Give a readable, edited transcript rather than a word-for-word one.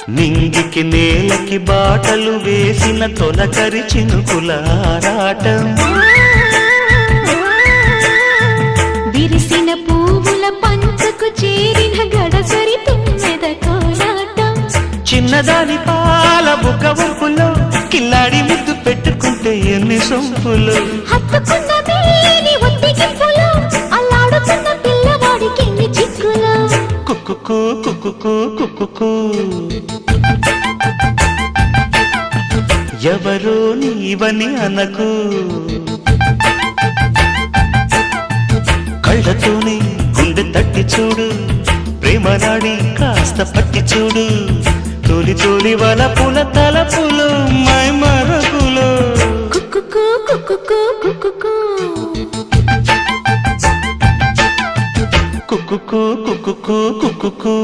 నింగికి నేలకి బాటలు వేసిన తొలకరి చినుకుల ఆరాటం విరిసిన పువ్వుల పంచకు చేరిన గడసరి తుమ్మెద కోలాటం చిన్నదాని పాల బుక్క వంపులో కిల్లాడి ముద్దు పెట్టుకుంటే ఎన్ని సొంపులు హత్తుకున్న మేని ఒత్తిగింపులో అల్లాడుతున్న పిల్లవాడికి ఎన్ని చిక్కులు కుక్కుకు కుక్కుకు కుక్కుకు ఎవరో నీవని అనకు కళ్ళతోనే గుండె తట్టి చూడు ప్రేమ నాడి కాస్త పట్టి చూడు తోలి తోలి వలపుల తలపులు మై మరపులు కుక్కుకు కుక్కుకు కుక్కుకు కుక్కుకు కుక్కుకు కుక్కుకు